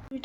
মোটামুটি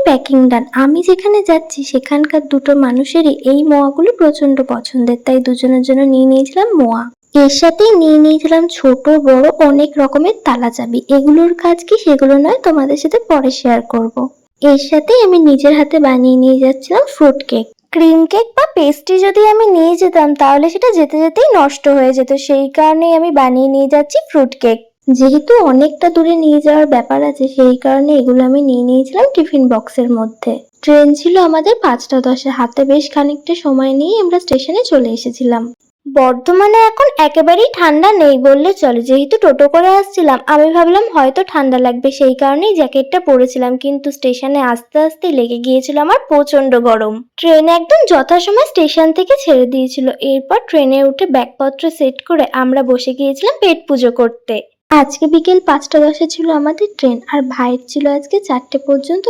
প্যাকিং ডান। আমি যেখানে যাচ্ছি সেখানকার দুটো মানুষেরই এই মোয়াগুলো প্রচন্ড পছন্দের, তাই দুজনের জন্য নিয়ে নিয়েছিলাম মোয়া। এর সাথেই নিয়ে নিয়েছিলাম ছোট বড় অনেক রকমের তালা চাবি। এগুলোর কাজ কি সেগুলো নয়, তোমাদের সাথে পরে শেয়ার করব। এর সাথেই আমি নিজের হাতে বানিয়ে নিয়ে যাচ্ছিলাম ফ্রুট কেক। ক্রিম কেক বা পেস্ট্রি যদি আমি নিয়ে যেতাম তাহলে সেটা যেতে যেতেই নষ্ট হয়ে যেত, সেই কারণেই আমি বানিয়ে নিয়ে যাচ্ছি ফ্রুট কেক। যেহেতু অনেকটা দূরে নিয়ে যাওয়ার ব্যাপার আছে সেই কারণে এগুলো আমি নিয়ে নিয়েছিলাম টিফিন বক্সের মধ্যে। ট্রেন ছিল আমাদের 5টা 10-এ। হাতে বেশ খানিকটা সময় নিয়ে আমরা স্টেশনে চলে এসেছিলাম। বর্ধমানে এখন একেবারেই ঠান্ডা নেই বললে চলে। যেহেতু টোটো করে আসছিলাম আমি ভাবলাম হয়তো ঠান্ডা লাগবে, সেই কারণেই জ্যাকেটটা পরেছিলাম, কিন্তু স্টেশনে আসতে আসতে লেগে গিয়েছিল আমার প্রচন্ড গরম। ট্রেন একদম যথাসময়ে স্টেশন থেকে ছেড়ে দিয়েছিল। এরপর ট্রেনে উঠে ব্যাগপত্র সেট করে আমরা বসে গিয়েছিলাম পেট পুজো করতে। আজকে বিকেল 5টা 10-এ ছিল আমাদের ট্রেন, আর ভাইয়ের ছিল আজকে 4টে পর্যন্ত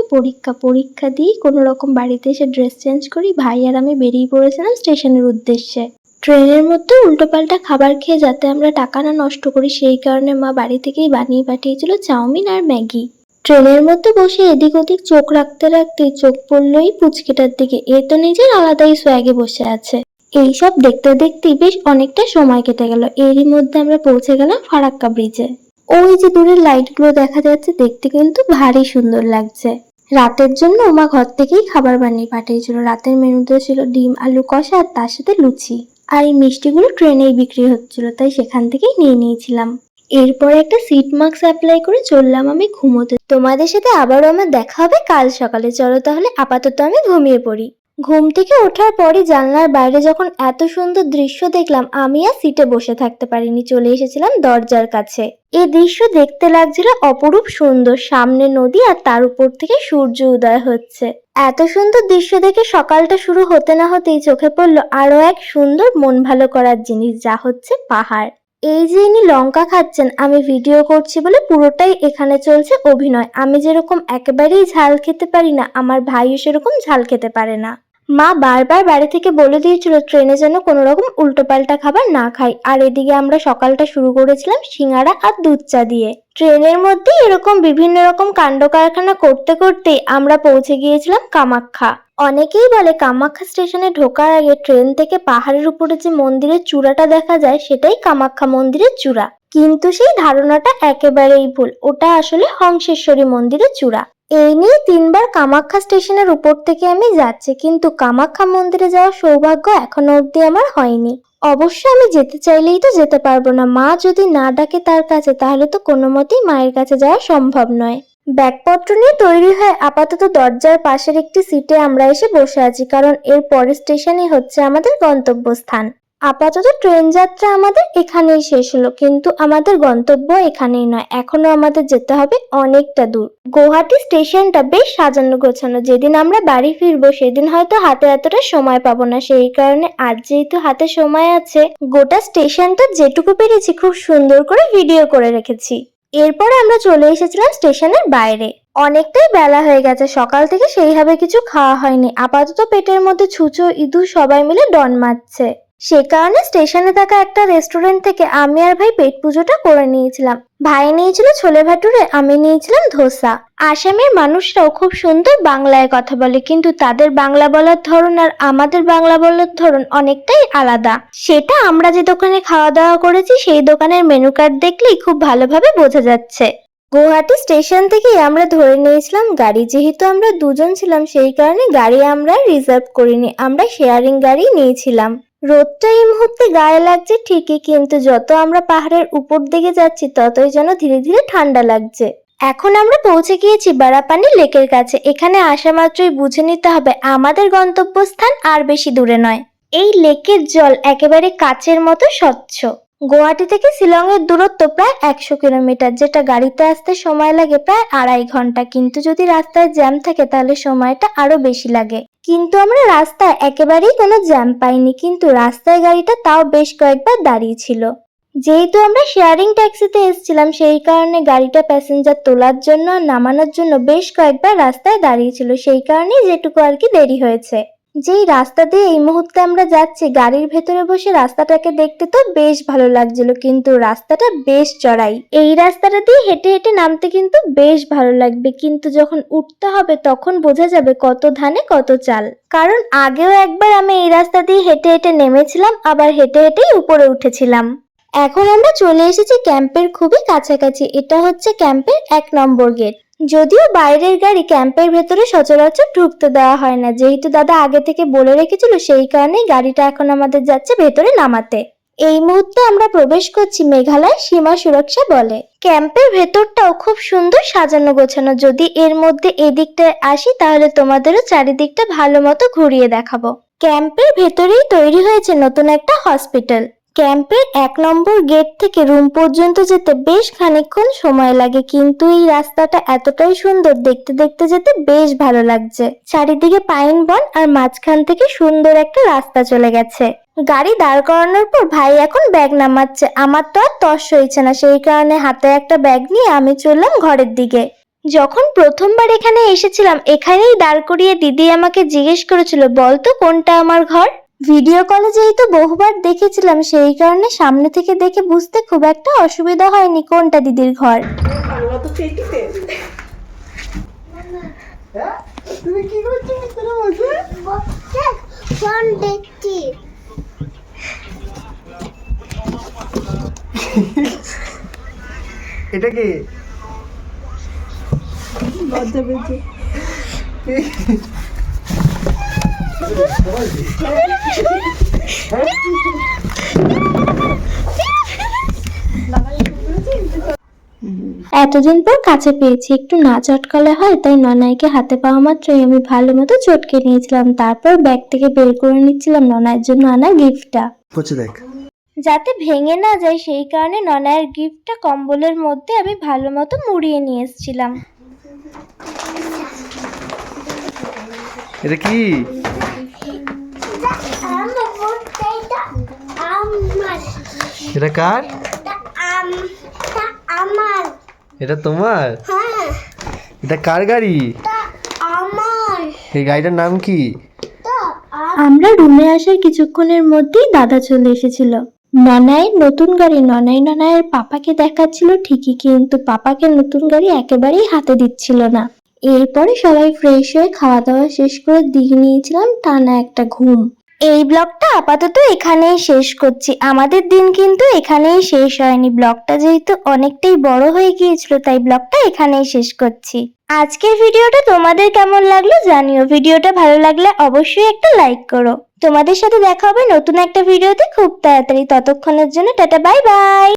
পরীক্ষা দিয়ে কোনো রকম বাড়িতে এসে ড্রেস চেঞ্জ করি ভাই আর আমি বেরিয়ে পড়েছিলাম স্টেশনের উদ্দেশ্যে। ট্রেনের মধ্যে উল্টোপাল্টা খাবার খেয়ে যাতে আমরা টাকা না নষ্ট করি সেই কারণে মা বাড়ি থেকেই বানিয়ে পাঠিয়েছিল চাউমিন আর ম্যাগি। ট্রেনের মধ্যে বসে এদিক ওদিক চোখ রাখতে রাখতে চোখ পড়লোই পুচকিটার দিকে। এ তো নিজের আলাদাই সোয়াগে বসে আছে। এইসব দেখতে দেখতেই বেশ অনেকটা সময় কেটে গেল। এরই মধ্যে আমরা পৌঁছে গেলাম ফারাক্কা ব্রিজে। ওই যে দূরের লাইটগুলো দেখা যাচ্ছে, দেখতে কিন্তু ভারী সুন্দর লাগছে। রাতের জন্য মা ঘর থেকেই খাবার বানিয়ে পাঠিয়েছিল। রাতের মেনুতে ছিল ডিম আলু কষা আর তার সাথে লুচি। আর এই মিষ্টিগুলো ট্রেনেই বিক্রি হচ্ছিল, তাই সেখান থেকেই নিয়ে নিয়েছিলাম। এরপর একটা সিট মাস্ক অ্যাপ্লাই করে চললাম আমি ঘুমোতে। তোমাদের সাথে আবারও আমার দেখা হবে কাল সকালে। চলো তাহলে আপাতত আমি ঘুমিয়ে পড়ি। ঘুম থেকে ওঠার পরই জানলার বাইরে যখন এত সুন্দর দৃশ্য দেখলাম আমি আর সিটে বসে থাকতে পারিনি, চলে এসেছিলাম দরজার কাছে। এই দৃশ্য দেখতে লাগছিল অপরূপ সুন্দর। সামনে নদী আর তার উপর থেকে সূর্য উদয় হচ্ছে। এত সুন্দর দৃশ্য দেখে সকালটা শুরু হতে না হতেই চোখে পড়লো আরো এক সুন্দর মন ভালো করার জিনিস, যা হচ্ছে পাহাড়। এই যে ইনি লঙ্কা খাচ্ছেন, আমি ভিডিও করছি বলে পুরোটাই এখানে চলছে অভিনয়। আমি যেরকম একেবারেই ঝাল খেতে পারি না, আমার ভাইও সেরকম ঝাল খেতে পারে না। মা বারবার বাড়ি থেকে বলে দিয়েছিল ট্রেনে যেন কোনো রকম উল্টোপাল্টা খাবার না খাই। আর এদিকে আমরা সকালটা শুরু করেছিলাম সিঙ্গাড়া আর দুধ চা দিয়ে। ট্রেনের মধ্যে এরকম বিভিন্ন রকম কাণ্ড কারখানা করতে করতে আমরা পৌঁছে গিয়েছিলাম কামাখ্যা। অনেকেই বলে কামাখ্যা স্টেশনে ঢোকার আগে ট্রেন থেকে পাহাড়ের উপরে যে মন্দিরের চূড়াটা দেখা যায় সেটাই কামাখ্যা মন্দিরের চূড়া, কিন্তু সেই ধারণাটা একেবারেই ভুল। ওটা আসলে হংসেশ্বরী মন্দিরের চূড়া। এই নিয়ে 3বার কামাখ্যা স্টেশনের উপর থেকে আমি যাচ্ছি, কিন্তু কামাখ্যা মন্দিরে যাওয়ার সৌভাগ্য এখনো অব্দি আমার হয়নি। অবশ্য আমি যেতে চাইলেই তো যেতে পারবো না। মা যদি না ডাকে তার কাছে তাহলে তো কোনো মতেই মায়ের কাছে যাওয়া সম্ভব নয়। ব্যাগপত্র নিয়ে তৈরি হয়ে আপাতত দরজার পাশের একটি সিটে আমরা এসে বসে আছি, কারণ এর পরের স্টেশনই হচ্ছে আমাদের গন্তব্যস্থান। আপাতত ট্রেন যাত্রা আমাদের এখানেই শেষ হলো, কিন্তু আমাদের গন্তব্য এখানেই নয়, এখনো আমাদের যেতে হবে অনেকটা দূর। গুয়াহাটি স্টেশনটা বেশ সাজানো গোছানো। যেদিন আমরা বাড়ি ফিরবো সেদিন হয়তো হাতে এতটা সময় পাবো না, সেই কারণে আজ যেহেতু হাতে সময় আছে গোটা স্টেশনটা যেটুকু পেরেছি খুব সুন্দর করে ভিডিও করে রেখেছি। এরপর আমরা চলে এসেছিলাম স্টেশনের বাইরে। অনেকটাই বেলা হয়ে গেছে, সকাল থেকে সেইভাবে কিছু খাওয়া হয়নি। আপাতত পেটের মধ্যে ছুঁচো ইঁদুর সবাই মিলে ডন মারছে। সে কারণে স্টেশনে থাকা একটা রেস্টুরেন্ট থেকে আমি আর ভাই পেট পুজোটা করে নিয়েছিলাম। ভাই নিয়েছিল ছোলে ভাটুরে, আমি নিয়েছিলাম ধোসা। আসামের মানুষরাও খুব সুন্দর বাংলায় কথা বলে, কিন্তু তাদের বাংলা বলার ধরন আর আমাদের বাংলা বলার ধরন অনেকটাই আলাদা। সেটা আমরা যে দোকানে খাওয়া দাওয়া করেছি সেই দোকানের মেনু কার্ড দেখলেই খুব ভালোভাবে বোঝা যাচ্ছে। গুয়াহাটি স্টেশন থেকে আমরা ধরে নিয়েছিলাম গাড়ি। যেহেতু আমরা দুজন ছিলাম সেই কারণে গাড়ি আমরা রিজার্ভ করিনি, আমরা শেয়ারিং গাড়ি নিয়েছিলাম। রোদটা এই মুহূর্তে গায়ে লাগছে ঠিকই, কিন্তু যত আমরা পাহাড়ের উপর দিকে যাচ্ছি ততই যেন ধীরে ধীরে ঠান্ডা লাগছে। এখন আমরা পৌঁছে গিয়েছি বারাপানি লেকের কাছে। এখানে আসা মাত্রই বুঝে নিতে হবে আমাদের গন্তব্যস্থান আর বেশি দূরে নয়। এই লেকের জল একেবারে কাচের মতো স্বচ্ছ। গুয়াহাটি থেকে শিলং এর দূরত্ব প্রায় 100 কিলোমিটার, যেটা গাড়িতে আসতে সময় লাগে প্রায় 2.5 ঘন্টা। কিন্তু যদি রাস্তায় জ্যাম থাকে তাহলে সময়টা আরো বেশি লাগে। কিন্তু আমরা রাস্তায় একেবারেই কোনো জ্যাম পাইনি, কিন্তু রাস্তায় গাড়িটা তাও বেশ কয়েকবার দাঁড়িয়ে ছিল। যেহেতু আমরা শেয়ারিং ট্যাক্সিতে এসেছিলাম সেই কারণে গাড়িটা প্যাসেঞ্জার তোলার জন্য আর নামানোর জন্য বেশ কয়েকবার রাস্তায় দাঁড়িয়েছিল, সেই কারণেই যেটুকু আর কি দেরি হয়েছে। যেই রাস্তা দিয়ে এই মুহূর্তে আমরা যাচ্ছি গাড়ির ভেতরে বসে রাস্তাটাকে দেখতে তো বেশ ভালো লাগছিল, কিন্তু রাস্তাটা বেশ চড়াই। এই রাস্তাটা দিয়ে হেঁটে হেঁটে নামতে কিন্তু বেশ ভালো লাগবে, কিন্তু যখন উঠতে হবে তখন বোঝা যাবে কত ধানে কত চাল। কারণ আগেও একবার আমি এই রাস্তা দিয়ে হেঁটে হেঁটে নেমেছিলাম, আবার হেঁটে হেঁটেই উপরে উঠেছিলাম। এখন আমরা চলে এসেছি ক্যাম্পের খুবই কাছাকাছি। এটা হচ্ছে ক্যাম্পের 1 নম্বর গেট। যদিও বাইরের গাড়ি ক্যাম্পের ভেতরে সচরাচর ঢুকতে দেওয়া হয় না, যেহেতু দাদা আগে থেকে বলে রেখেছিল সেই কারণেই গাড়িটা এখন আমাদের যাচ্ছে ভেতরে নামাতে। এই মুহূর্তে আমরা প্রবেশ করছি মেঘালয় সীমা সুরক্ষা বলে। ক্যাম্পের ভেতরটাও খুব সুন্দর সাজানো গোছানো। যদি এর মধ্যে এদিকটায় আসি তাহলে তোমাদেরও চারিদিকটা ভালো মতো ঘুরিয়ে দেখাবো। ক্যাম্পের ভেতরেই তৈরি হয়েছে নতুন একটা হসপিটাল। ক্যাম্পের 1 নম্বর গেট থেকে রুম পর্যন্ত যেতে বেশ খানিকক্ষণ সময় লাগে, কিন্তু এই রাস্তাটা এতটাই সুন্দর, দেখতে দেখতে যেতে বেশ ভালো লাগছে। চারিদিকে পাইন বন আর মাঝখান থেকে সুন্দর একটা রাস্তা চলে গেছে। গাড়ি দাঁড় করানোর পর ভাই এখন ব্যাগ নামাচ্ছে। আমার তো আর তস সইছে না, সেই কারণে হাতে একটা ব্যাগ নিয়ে আমি চললাম ঘরের দিকে। যখন প্রথমবার এখানে এসেছিলাম এখানেই দাঁড় করিয়ে দিদি আমাকে জিজ্ঞেস করেছিল, বলতো কোনটা আমার ঘর। ভিডিও কলে যেহেতু বহুবার দেখেছিলাম সেই কারণে সামনে থেকে দেখে বুঝতে খুব একটা অসুবিধা হয়নি কোনটা দিদির ঘর। তুমি কি করছো ভিতরে বসে? ফোন দেখছি। এটা কি লজ্জা পেয়েছে? এতদিন পর কাছে পেয়েছি, একটু না চটকালে হয়, তাই ননাইকে হাতে পাওয়া মাত্রই আমি ভালো মতো চটকে নিয়েছিলাম। তারপর ব্যাগ থেকে বের করে নিচ্ছিলাম ননাইয়ের জন্য আনা গিফটটা, দেখ যাতে ভেঙে না যায় সেই কারণে ননাইয়ের গিফটটা কম্বলের মধ্যে আমি ভালো মতো মুড়িয়ে নিয়ে এসেছিলাম। এটা কি? এটা কার? আমার। এটা তোমার? হ্যাঁ এটা কার গাড়ি? আমার। এই গাড়িটার নাম কি? আমরা রুমে আসার কিছুক্ষণের মধ্যেই দাদা চলে এসেছিল। ননাইয়ের নতুন গাড়ি ননাইয়ের পাপাকে দেখাচ্ছিল ঠিকই, কিন্তু পাপাকে নতুন গাড়ি একেবারেই হাতে দিচ্ছিল না। এরপরে সবাই ফ্রেশ হয়ে খাওয়া দাওয়া শেষ করে দিয়ে নিয়েছিলাম টানা একটা ঘুম। এই ব্লগটা আপাতত এখানেই শেষ করছি। আমাদের দিন কিন্তু এখানেই শেষ হয়নি। ব্লগটা যেহেতু অনেকটাই বড় হয়ে গিয়েছিল তাই ব্লগটা এখানেই শেষ করছি। আজকের ভিডিওটা তোমাদের কেমন লাগলো জানিও। ভিডিওটা ভালো লাগলে অবশ্যই একটা লাইক করো। তোমাদের সাথে দেখা হবে নতুন একটা ভিডিওতে খুব তাড়াতাড়ি। ততক্ষণের জন্য টাটা, বাই বাই।